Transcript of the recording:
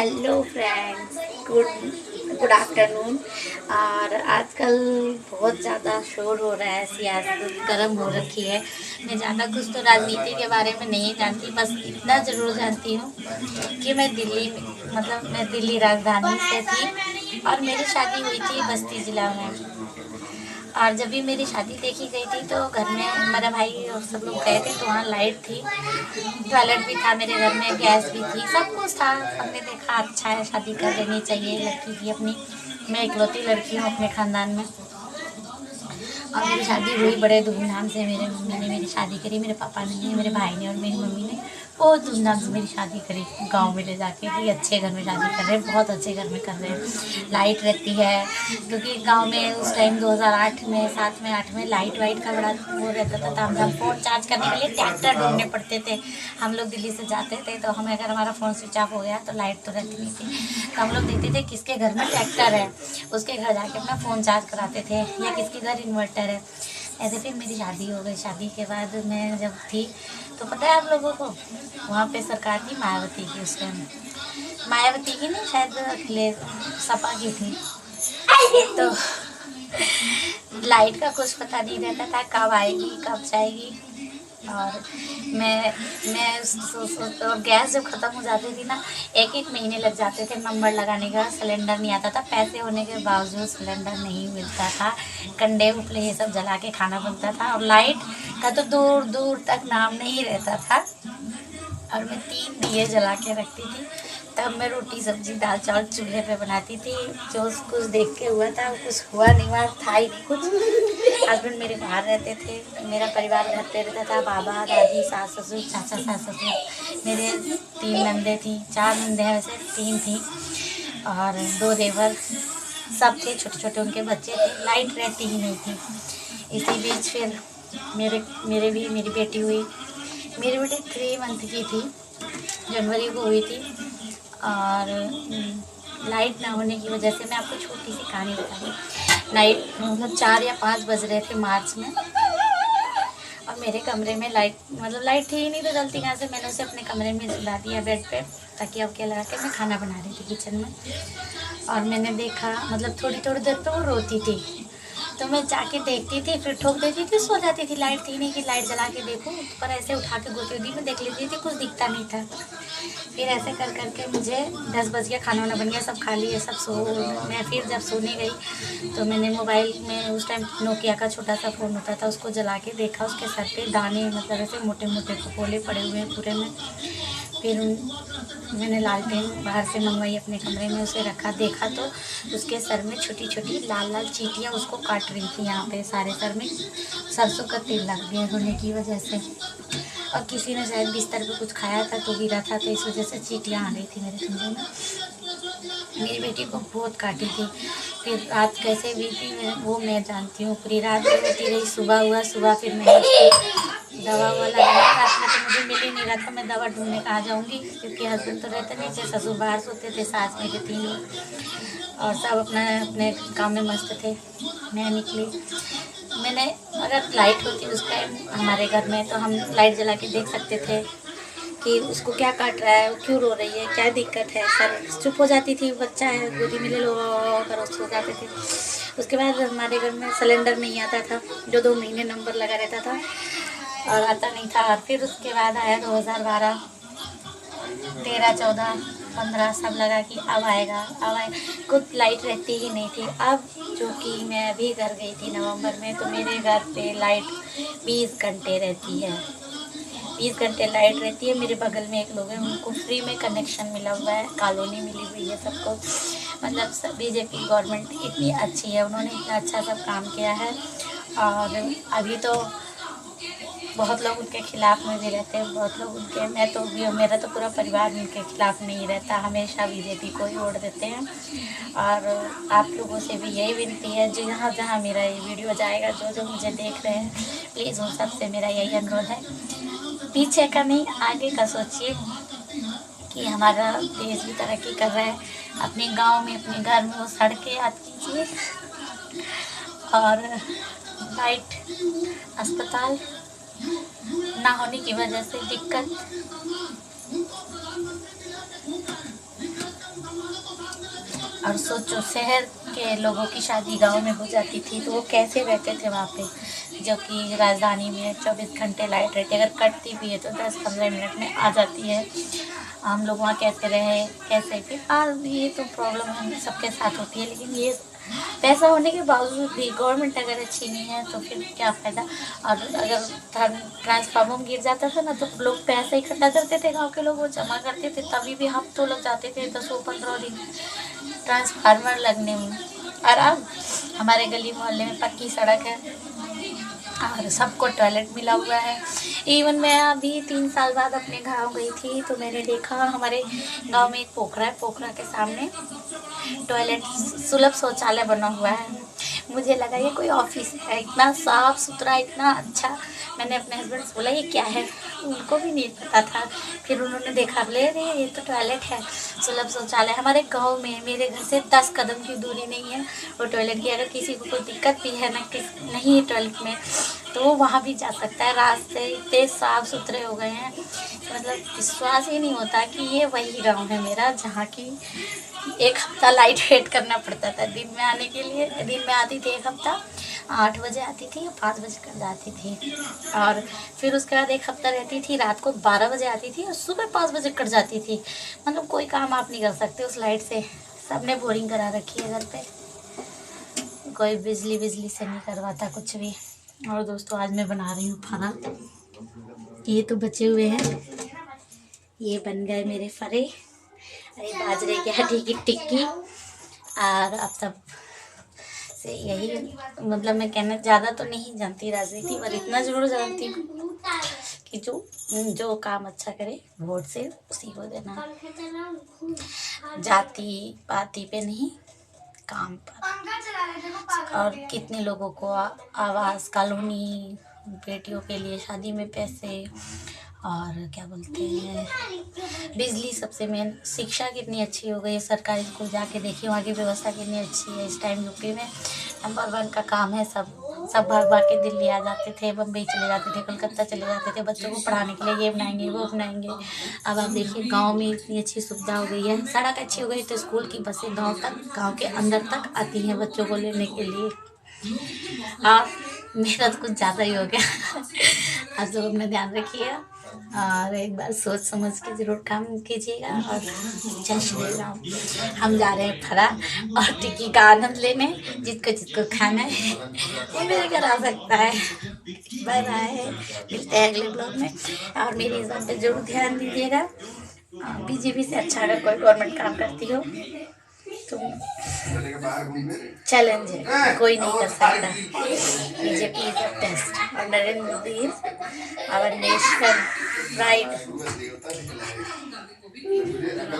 Hello friends, good afternoon. और आजकल बहुत ज़्यादा शोर हो रहा है, सियासत गर्म हो रखी है। मैं ज़्यादा कुछ तो राजनीति के बारे में नहीं जानती, बस इतना ज़रूर जानती हूँ कि मैं दिल्ली राजधानी से थी और मेरी शादी हुई थी बस्ती ज़िला में। और जब भी मेरी शादी देखी गई थी तो घर में मेरा भाई और सब लोग गए थे, तो वहाँ लाइट थी, टॉयलेट भी था मेरे घर में, गैस भी थी, सब कुछ था। हमने देखा अच्छा है, शादी कर लेनी चाहिए लड़की की अपनी। मैं इकलौती लड़की हूँ अपने ख़ानदान में और मेरी शादी हुई बड़े धूमधाम से। मेरे मम्मी ने मेरी शादी करी, मेरे पापा ने, मेरे भाई ने और मेरी मम्मी ने बहुत धूमधाम से मेरी शादी करी गांव में ले जाके कि अच्छे घर में शादी कर रहे हैं, बहुत अच्छे घर में कर रहे हैं। लाइट रहती है क्योंकि गांव में उस टाइम 2008 में 7 में 8 में लाइट वाइट का बड़ा वो रहता था। तो हम फ़ोन चार्ज करने के लिए ट्रैक्टर ढूंढने पड़ते थे। हम लोग दिल्ली से जाते थे तो हमें अगर हमारा फ़ोन स्विच ऑफ हो गया तो लाइट तो रहती नहीं थी, तो हम लोग देखते थे किसके घर में ट्रैक्टर है, उसके घर जाके अपना फ़ोन चार्ज कराते थे, या किसके घर इन्वर्टर है। ऐसे फिर मेरी शादी हो गई। शादी के बाद मैं जब थी तो पता है आप लोगों को, वहाँ पे सरकार थी मायावती की। उस टाइम मायावती की नहीं, शायद अखिलेश सपा की थी। तो लाइट का कुछ पता नहीं रहता था, कब आएगी कब जाएगी। और और गैस जब ख़त्म हो जाती थी ना, एक एक महीने लग जाते थे नंबर लगाने का। सिलेंडर नहीं आता था, पैसे होने के बावजूद सिलेंडर नहीं मिलता था। कंडे उपले ये सब जला के खाना बनता था, और लाइट का तो दूर दूर तक नाम नहीं रहता था। और मैं 3 दिए जला के रखती थी, तब मैं रोटी सब्जी दाल चावल चूल्हे पे बनाती थी। जो कुछ देख के हुआ था कुछ हुआ नहीं, हुआ था ही नहीं कुछ। हस्बैंड मेरे बाहर रहते थे, मेरा परिवार घर पे रहता था, बाबा दादी सास ससुर चाचा सास ससुर। मेरे 3 नंदे थी, 4 नंदे हैं वैसे, 3 थी और 2 देवर, सब थे छोटे छोटे, उनके बच्चे थे। लाइट रहती ही नहीं थी। इसी बीच फिर मेरी बेटी हुई। मेरी बेटी 3 मंथ की थी, जनवरी को हुई थी। और लाइट ना होने की वजह से मैं आपको छोटी सी कहानी बता दूँ। नाइट मतलब 4 या 5 बज रहे थे मार्च में, और मेरे कमरे में लाइट थी ही नहीं, तो जल्दी कहाँ से मैंने उसे अपने कमरे में सुला दिया बेड पे, तकिया वकिया लगा के। मैं खाना बना रही थी किचन में, और मैंने देखा मतलब थोड़ी थोड़ी देर पे वो रोती थी, तो मैं जाके देखती थी, फिर ठोक देती थी, सो जाती थी। लाइट थी नहीं कि लाइट जला के देखूं, पर ऐसे उठा के गोती गोदी में देख लेती थी, कुछ दिखता नहीं था। फिर ऐसे कर करके मुझे 10 बज गया, खाना वाना बन गया, सब खा लिए, सब सो। मैं फिर जब सोने गई तो मैंने मोबाइल में, उस टाइम नोकिया का छोटा सा फ़ोन होता था, उसको जला के देखा, उसके सर पे दाने मतलब ऐसे मोटे मोटे फफोले पड़े हुए हैं पूरे में। फिर मैंने लालटेन बाहर से मंगवाई, अपने कमरे में उसे रखा, देखा तो उसके सर में छोटी छोटी लाल लाल चींटियाँ उसको काट रही थी। यहाँ पे सारे सर में सरसों का तेल लग गया होने की वजह से, और किसी ने शायद बिस्तर पे कुछ खाया था तो गिरा था, तो इस वजह से चींटियाँ आ गई थी मेरे कमरे में। मेरी बेटी को बहुत काटी थी। फिर रात कैसे बीती वो मैं जानती हूँ। पूरी रात रोती रही, सुबह हुआ, सुबह फिर मैंने उसको दवा वाला लगाया। रात में तो मुझे मिल ही नहीं रहा था, मैं दवा ढूंढने कहाँ जाऊँगी, क्योंकि हस्बैंड तो रहते नहीं थे, ससुर बाहर सोते थे, सास मेरे 3 लोग, और सब अपने अपने काम में मस्त थे। मैं निकली, मैंने अगर लाइट होती उस टाइम हमारे घर में तो हम लाइट जला के देख सकते थे कि उसको क्या काट रहा है, वो क्यों रो रही है, क्या दिक्कत है। सर चुप हो जाती थी, बच्चा है गोदी में ले लो कर सो जाते थे। उसके बाद हमारे घर में सिलेंडर नहीं आता था, जो 2 महीने नंबर लगा रहता था और आता नहीं था। और फिर उसके बाद आया 2012, 13, 14, 15 सब लगा कि अब आएगा अब आए। कुछ लाइट रहती ही नहीं थी। अब जो कि मैं अभी घर गई थी नवंबर में, तो मेरे घर पे लाइट 20 घंटे रहती है, 20 घंटे लाइट रहती है। मेरे बगल में एक लोग हैं, उनको फ्री में कनेक्शन मिला हुआ है, कॉलोनी मिली हुई है सबको। मतलब बीजेपी गवर्नमेंट इतनी अच्छी है, उन्होंने इतना अच्छा सब काम किया है। और अभी तो बहुत लोग उनके खिलाफ़ में भी रहते हैं, बहुत लोग उनके, मैं तो भी, मेरा तो पूरा परिवार उनके खिलाफ़ नहीं रहता, हमेशा बीजेपी को ही वोट देते हैं। और आप लोगों से भी यही विनती है, जहाँ जहाँ मेरा ये वीडियो जाएगा, जो जो मुझे देख रहे हैं, प्लीज़ उन सबसे मेरा यही अनुरोध है, पीछे का नहीं आगे का सोचिए कि हमारा देश भी तरक्की कर रहा है। अपने गांव में, अपने घर में वो सड़कें याद कीजिए, और लाइट, अस्पताल ना होने की वजह से दिक्कत, और सोचो शहर के लोगों की शादी गांव में हो जाती थी तो वो कैसे रहते थे वहाँ पे, जो कि राजधानी में 24 घंटे लाइट रहती है, अगर कटती भी है तो 10-15 मिनट में आ जाती है। हम लोग वहाँ कैसे रहे, कैसे फिर आज ये तो प्रॉब्लम है सबके साथ होती है, लेकिन ये पैसा होने के बावजूद भी गवर्नमेंट अगर अच्छी नहीं है तो फिर क्या फ़ायदा। और अगर ट्रांसफार्मर गिर जाता था ना तो लोग पैसे इकट्ठा करते थे, गांव के लोग वो जमा करते थे, तभी भी हफ्तों लग जाते थे, 10-15 दिन ट्रांसफार्मर लगने में। और अब हमारे गली मोहल्ले में पक्की सड़क है और सबको टॉयलेट मिला हुआ है। इवन मैं अभी 3 साल बाद अपने गांव गई थी तो मैंने देखा हमारे गांव में एक पोखरा है, पोखरा के सामने टॉयलेट सुलभ शौचालय बना हुआ है। मुझे लगा ये कोई ऑफिस है, इतना साफ सुथरा, इतना अच्छा। मैंने अपने हस्बैंड से बोला ये क्या है, उनको भी नहीं पता था। फिर उन्होंने देखा, बोले अरे ये तो टॉयलेट है, सुलभ शौचालय हमारे गांव में, मेरे घर से 10 कदम की दूरी नहीं है वो टॉयलेट की। अगर किसी को कोई दिक्कत भी है ना नहीं है टॉयलेट में तो वो वहाँ भी जा सकता है। रास्ते इतने साफ सुथरे हो गए हैं, मतलब विश्वास ही नहीं होता कि ये वही गांव है मेरा, जहाँ की एक हफ्ता लाइट वेट करना पड़ता था दिन में आने के लिए। दिन में आती थी एक हफ्ता, 8 बजे आती थी, 5 बजे कट जाती थी। और फिर उसके बाद एक हफ्ता रहती थी, रात को 12 बजे आती थी और सुबह 5 बजे कट जाती थी। मतलब कोई काम आप नहीं कर सकते उस लाइट से। सबने बोरिंग करा रखी है घर पे, कोई बिजली से नहीं करवाता कुछ भी। और दोस्तों आज मैं बना रही हूँ फरा। ये तो बचे हुए हैं, ये बन गए मेरे फरे। अरे बाजरे की आटे की टिक्की। और अब सब से यही, मतलब मैं कहना ज़्यादा तो नहीं जानती राजनीति, पर इतना ज़रूर जानती हूँ कि जो काम अच्छा करे वोट से उसी को देना, जाति पाति पे नहीं, काम पर। और कितने लोगों को आवास कॉलोनी, बेटियों के लिए शादी में पैसे, और क्या बोलते हैं बिजली, सबसे मेन शिक्षा कितनी अच्छी हो गई है। सरकारी स्कूल जाके देखिए वहाँ की व्यवस्था कितनी अच्छी है। इस टाइम यूपी में नंबर 1 का काम है। सब भाग भाग के दिल्ली आ जाते थे, बम्बई चले जाते थे, कोलकाता चले जाते थे बच्चों को पढ़ाने के लिए, ये बनाएंगे वो बनाएंगे। अब आप देखिए गांव में इतनी अच्छी सुविधा हो गई है, सड़क अच्छी हो गई तो स्कूल की बसें गाँव के अंदर तक आती हैं बच्चों को लेने के लिए। हाँ, मेरा तो कुछ ज़्यादा ही हो गया। आप सब अपना ध्यान रखिए और एक बार सोच समझ के ज़रूर काम कीजिएगा। और जय श्री राम। हम जा रहे हैं फरा और टिक्की का आनंद लेने। जिसको खाना है वो मेरे घर आ सकता है। बाय बाय, मिलते हैं अगले ब्लॉग में। और मेरे हिसाब पे जरूर ध्यान दीजिएगा। बीजेपी से अच्छा अगर कोई गवर्नमेंट काम करती हो तो चैलेंज है, कोई नहीं कर सकता। बीजेपी इज द बेस्ट और Narendra Modi is our nation right.